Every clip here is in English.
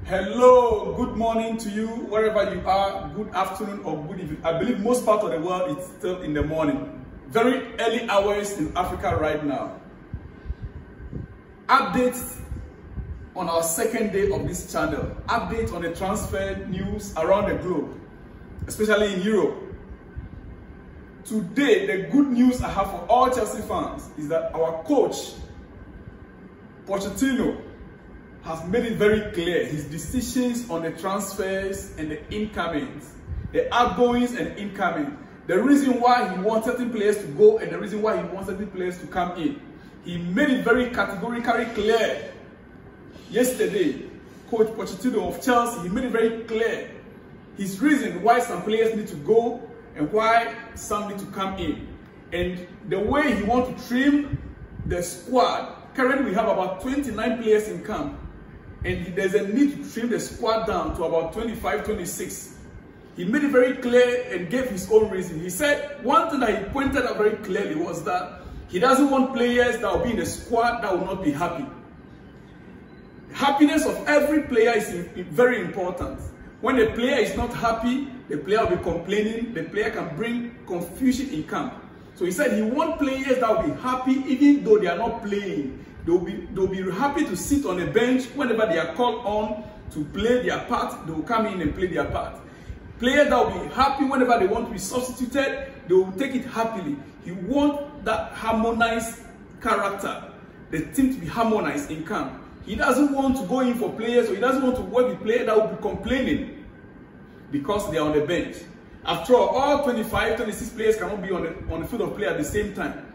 Hello, good morning to you, wherever you are, good afternoon or good evening. I believe most part of the world is still in the morning. Very early hours in Africa right now. Updates on our second day of this channel. Updates on the transfer news around the globe, especially in Europe. Today, the good news I have for all Chelsea fans is that our coach, Pochettino, has made it very clear his decisions on the transfers and the incomings, the outgoings and incoming, the reason why he wants certain players to go and the reason why he wants certain players to come in. He made it very categorically clear. Yesterday, Coach Pochettino of Chelsea, he made it very clear his reason why some players need to go and why some need to come in. And the way he wants to trim the squad. Currently, we have about 29 players in camp. And there's a need to trim the squad down to about 25, 26. He made it very clear and gave his own reason. He said one thing that he pointed out very clearly was that he doesn't want players that will be in the squad that will not be happy. Happiness of every player is very important. When the player is not happy, the player will be complaining, the player can bring confusion in camp. So he said he wants players that will be happy even though they are not playing. They'll be happy to sit on the bench whenever they are called on to play their part. They will come in and play their part. Players that will be happy whenever they want to be substituted, they will take it happily. He wants that harmonized character, the team to be harmonized in camp. He doesn't want to go in for players, or he doesn't want to work with players that will be complaining because they are on the bench. After all 25, 26 players cannot be on the field of play at the same time.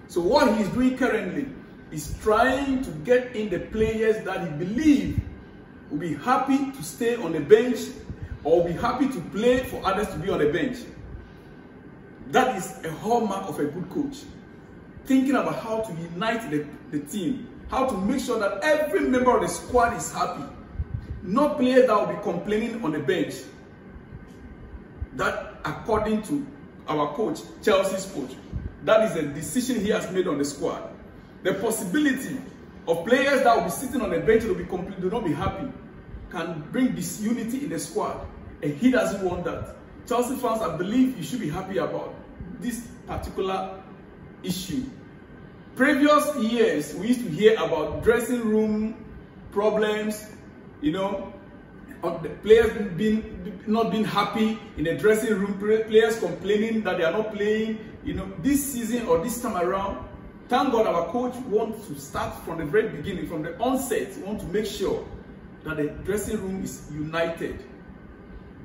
So what he is doing currently is trying to get in the players that he believes will be happy to stay on the bench or will be happy to play for others to be on the bench. That is a hallmark of a good coach. Thinking about how to unite the team, how to make sure that every member of the squad is happy. Not players that will be complaining on the bench. That, according to our coach, Chelsea's coach, that is a decision he has made on the squad. The possibility of players that will be sitting on the bench and will not be happy can bring disunity in the squad. And he doesn't want that. Chelsea fans, I believe you should be happy about this particular issue. Previous years, we used to hear about dressing room problems, the players not being happy in the dressing room, players complaining that they are not playing. This season or this time around, thank God our coach wants to start from the very beginning, from the onset. He wants to make sure that the dressing room is united.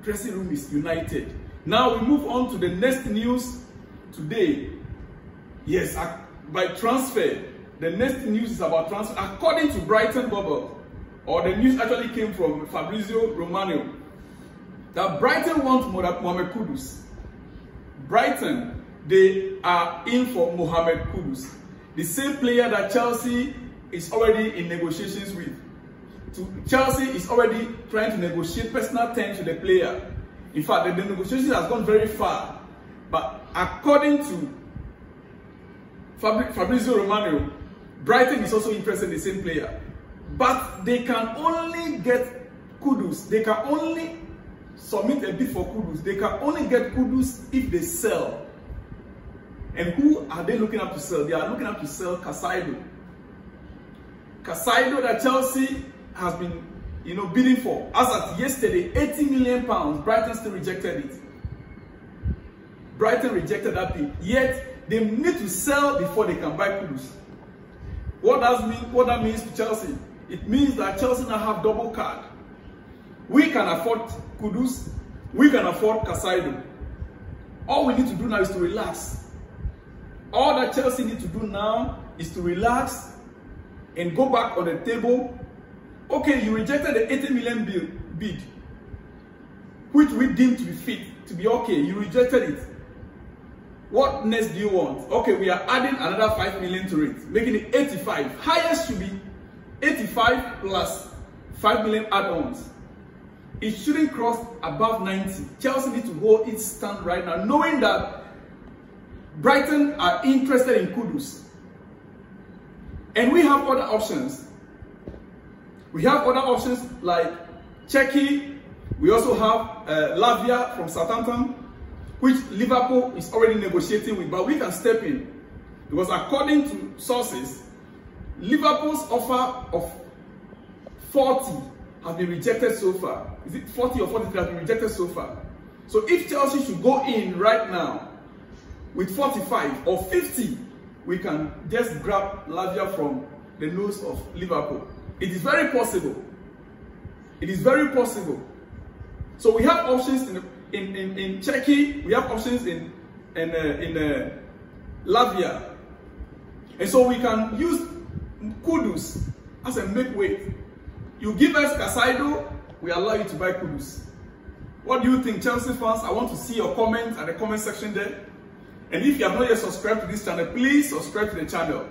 Dressing room is united. Now we move on to the next news today. Yes, by transfer. The next news is about transfer. According to Brighton Bubble, or the news actually came from Fabrizio Romano, that Brighton wants Mohamed Kudus. Brighton, they are in for Mohamed Kudus. The same player that Chelsea is already in negotiations with. Chelsea is already trying to negotiate personal terms with the player. In fact, the negotiation has gone very far. But according to Fabrizio Romano, Brighton is also interested in the same player. But they can only get Kudus. They can only submit a bid for Kudus. They can only get Kudus if they sell. And who are they looking up to sell? They are looking up to sell Casado. Casado that Chelsea has been, bidding for. As at yesterday, £80 million. Brighton still rejected it. Brighton rejected that bid. Yet they need to sell before they can buy Kudus. What that means to Chelsea? It means that Chelsea now have double card. We can afford Kudus. We can afford Casado. All we need to do now is to relax. All that Chelsea need to do now is to relax and go back on the table. Okay, you rejected the 80 million bid, which we deemed to be fit, to be okay. You rejected it. What next do you want? Okay, we are adding another 5 million to it, making it 85. Highest should be 85 plus 5 million add-ons. It shouldn't cross above 90. Chelsea needs to hold its stand right now, knowing that Brighton are interested in Kudus. And we have other options. We have other options like Czechia, we also have Lavia from Southampton, which Liverpool is already negotiating with, but we can step in. Because according to sources, Liverpool's offer of 40 has been rejected so far. Is it 40 or 43 has been rejected so far? So if Chelsea should go in right now with 45 or 50, we can just grab Lavia from the nose of Liverpool. It is very possible. It is very possible. So we have options in Czechia, we have options in Lavia. And so we can use Kudus as a make weight. You give us Casado, we allow you to buy Kudus. What do you think, Chelsea fans? I want to see your comments at the comment section there. And if you have not yet subscribed to this channel, please subscribe to the channel.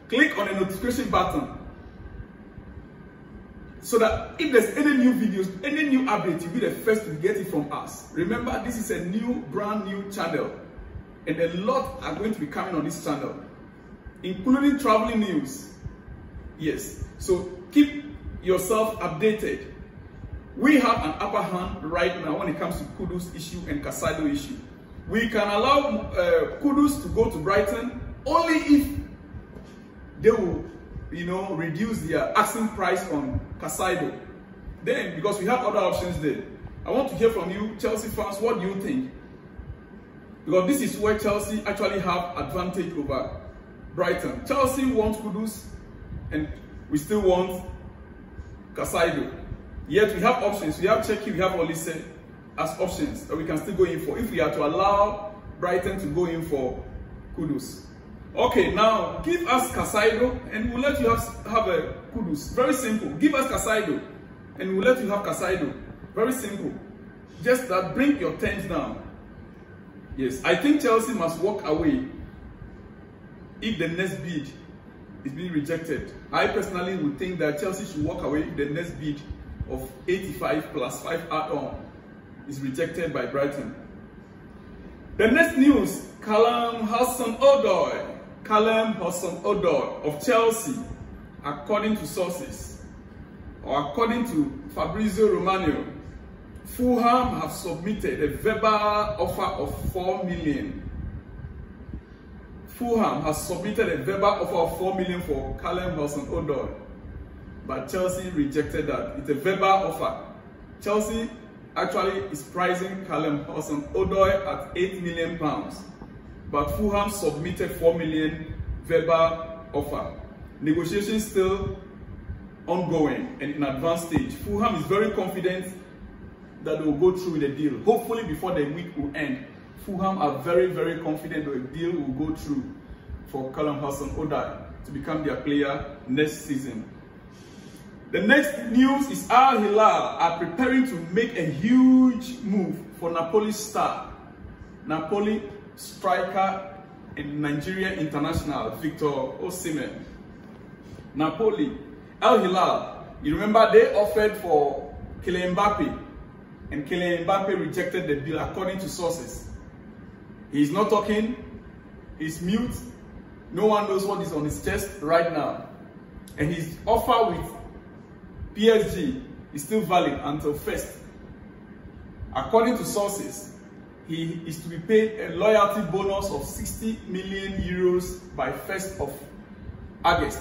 Click on the notification button so that if there's any new videos, any new updates, you'll be the first to get it from us. Remember, this is a brand new channel, and a lot are going to be coming on this channel, including traveling news. Yes, so keep yourself updated. We have an upper hand right now when it comes to Kudus issue and Casado issue. We can allow Kudus to go to Brighton only if they will, reduce their asking price on Casado. Then, because we have other options there. I want to hear from you, Chelsea fans. What do you think? Because this is where Chelsea actually have advantage over Brighton. Chelsea wants Kudus, and we still want Casado. Yet we have options. We have Czechia, we have Olise as options that we can still go in for if we are to allow Brighton to go in for Kudus. Okay, now give us Casado and we'll let you have a Kudus. Very simple. Give us Casado and we'll let you have Casado. Very simple. Just that, bring your terms down. Yes, I think Chelsea must walk away if the next bid is being rejected. I personally would think that Chelsea should walk away if the next bid of 85 plus 5 add-on is rejected by Brighton. The next news, Callum Hudson-Odoi of Chelsea, according to sources, or according to Fabrizio Romano, Fulham have submitted a verbal offer of 4 million. Fulham has submitted a verbal offer of 4 million for Callum Hudson-Odoi, but Chelsea rejected that. It's a verbal offer. Chelsea actually is pricing Callum Hudson-Odoi at £8 million, but Fulham submitted 4 million verbal offer. Negotiations still ongoing and in advanced stage. Fulham is very confident that they will go through with the deal. Hopefully before the week will end. Fulham are very, very confident that a deal will go through for Callum Hudson-Odoi to become their player next season. The next news is Al Hilal are preparing to make a huge move for Napoli star, Napoli striker and Nigeria international Victor Osimhen. Napoli, Al Hilal, you remember they offered for Kylian Mbappe, and Kylian Mbappe rejected the deal according to sources. He's not talking, he's mute, no one knows what is on his chest right now. And his offer with PSG is still valid until 1st. According to sources, he is to be paid a loyalty bonus of 60 million euros by 1st of August.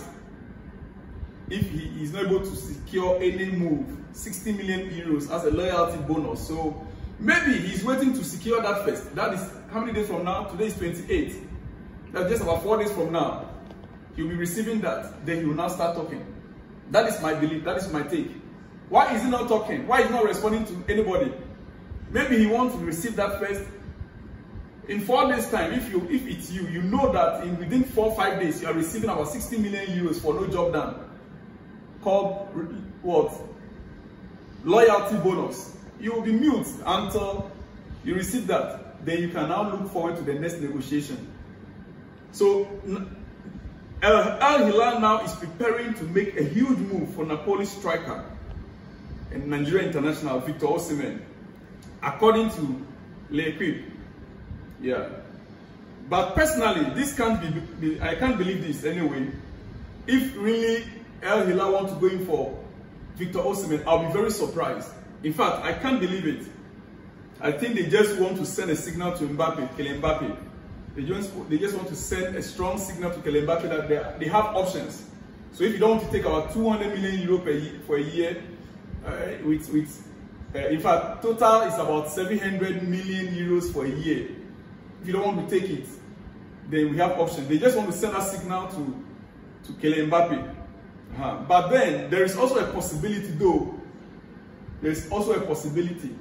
If he is not able to secure any move, 60 million euros as a loyalty bonus. So maybe he's waiting to secure that first. That is how many days from now? Today is 28. That's just about 4 days from now. He'll be receiving that. Then he will now start talking. That is my belief. That is my take. Why is he not talking? Why is he not responding to anybody? Maybe he wants to receive that first. In 4 days' time, if it's you, you know that within 4 or 5 days, you are receiving about 60 million euros for no job done. Called what? Loyalty bonus. You will be mute until you receive that. Then you can now look forward to the next negotiation. So Al Hilal now is preparing to make a huge move for Napoli striker and Nigeria international Victor Osimhen, according to L'Equipe. Yeah, but personally, this can't I can't believe this anyway. If really Al Hilal want to go in for Victor Osimhen, I'll be very surprised. In fact, I can't believe it. I think they just want to send a signal to Mbappe, Kylian Mbappe. They just want to send a strong signal to Kylian Mbappe that they have options. So if you don't want to take about 200 million euro per year, for a year, in fact, total is about 700 million euros for a year. If you don't want to take it, then we have options. They just want to send a signal to Kylian Mbappe. But then there is also a possibility, though. There is also a possibility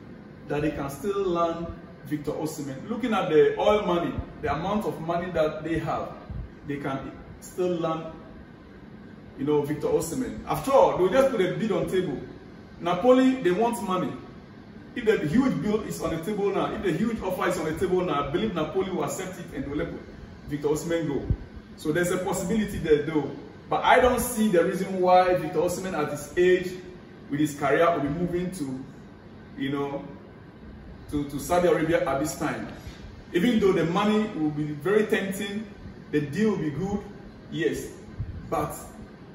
that they can still land Victor Osimhen. Looking at the oil money, the amount of money that they have, they can still land, Victor Osimhen. After all, they'll just put a bid on the table. Napoli, they want money. If the huge bill is on the table now, if the huge offer is on the table now, I believe Napoli will accept it and they will let Victor Osimhen go. So there's a possibility there, though. But I don't see the reason why Victor Osimhen at his age, with his career, will be moving to Saudi Arabia at this time. Even though the money will be very tempting, the deal will be good, yes. But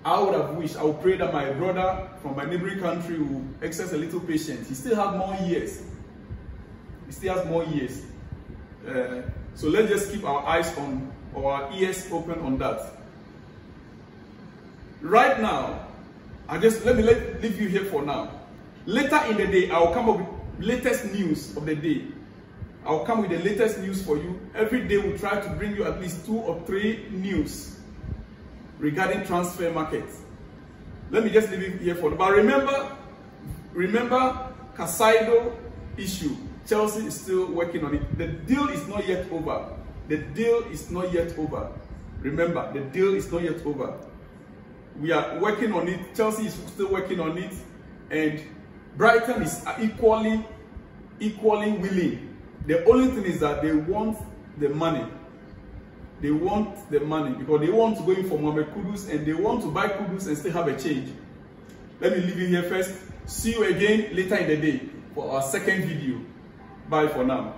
I would have wished, I would pray that my brother from my neighboring country will exercise a little patience. He still has more years. He still has more years. So let's just keep our eyes on, or our ears open on that. Right now, let me leave you here for now. Later in the day, I will come up with latest news of the day. I will come with the latest news for you. Every day we'll try to bring you at least 2 or 3 news regarding transfer markets. Let me just leave it here for now. But remember Casado issue. Chelsea is still working on it. The deal is not yet over. The deal is not yet over. Remember, the deal is not yet over. We are working on it. Chelsea is still working on it. And Brighton is equally willing. The only thing is that they want the money. They want the money because they want to go in for Mohamed Kudus and they want to buy Kudus and still have a change. Let me leave you here first. See you again later in the day for our second video. Bye for now.